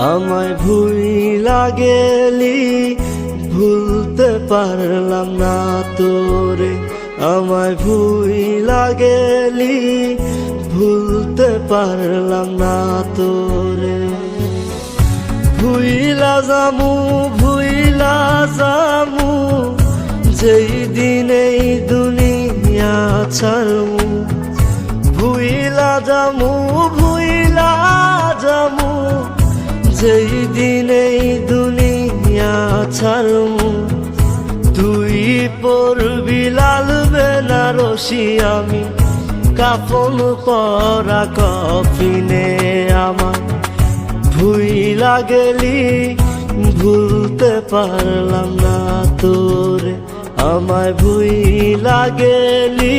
আমায় ভুইলা গেলি ভুলতে পারলাম না তোরে, আমায় ভুইলা গেলি ভুলতে পারলাম না তোরে। ভুইলা যামু ভুইলা যামু যেই দিন এই দুনিয়া ছাড়মু, ভুইলা যামু ভুইলা যামু যেই দিন এই দুনিয়া ছাড়মু। তুই পড়বি লাল বেনারসি, আমি কাফন পরা কফিনে আমার। ভুইলা গেলি ভুলতে পারলাম না তোরে, আমায় ভুইলা গেলি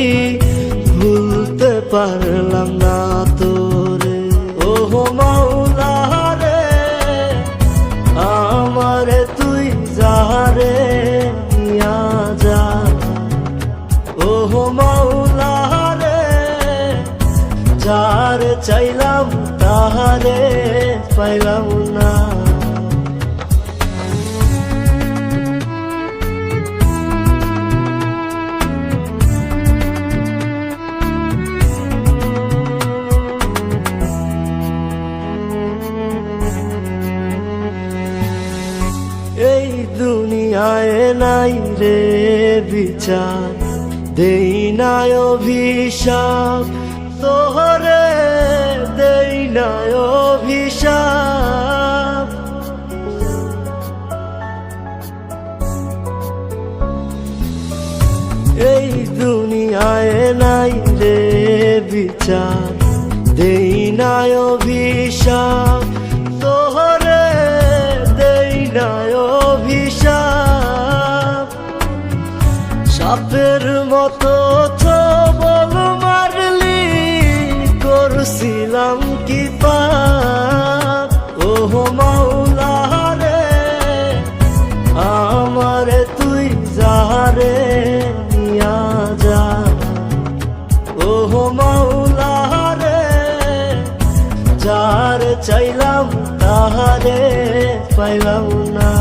ভুলতে পারলাম না তোরে। ওহো মাওলা রে আমারে তুই যারে নিয়া যা, ওহো মাওলা রে যারে চাইলাম তাহারে পাইলাম না। এই দুনিয়ায় নাই রে বিচার, দেই নাই অভিশাপ তোহরে, দেই নাই অভিশাপ। এই দুনিয়ায় নাই রে বিচার, দেই নাই অভিশাপ তোহরে, দেই নাই অভিশাপ। সাপের মতো ছবল মারলি করছিলাম কি পাপ, ওহো মাওলা রে আমারে তুই যারে নিয়া যা, ওহো মাওলা রে যারে চাইলাম তাহারে পাইলাম না।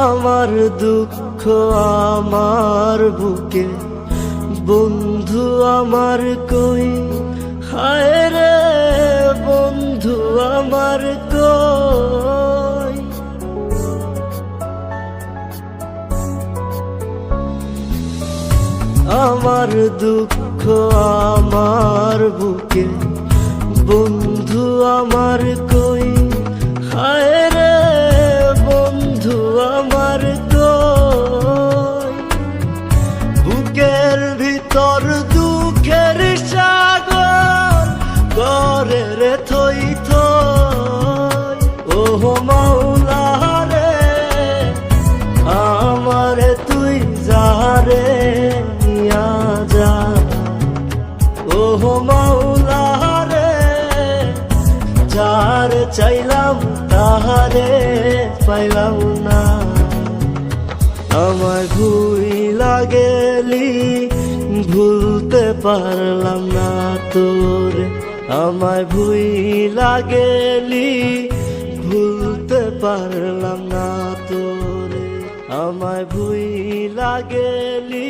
আমার দুঃখ আমার বুকে বন্ধু আমার কই, হায় রে বন্ধু আমার কই। আমার দুঃখ আমার বুকে বন্ধু আমার কই, হায় রে বন্ধু আমার কই। বুকের ভিতর দুঃখের সাগর করে রে থই থই, ওহো মাওলা রে আমারে তুই যারে নিয়া যা, ওহো মাওলা রে যারে চাইলাম তাহারে পাইলাম না। আমায় ভুইলা গেলি ভুলতে পারলাম না তোরে, আমায় ভুইলা গেলি ভুলতে পারলাম না তোরে, আমায় ভুইলা গেলি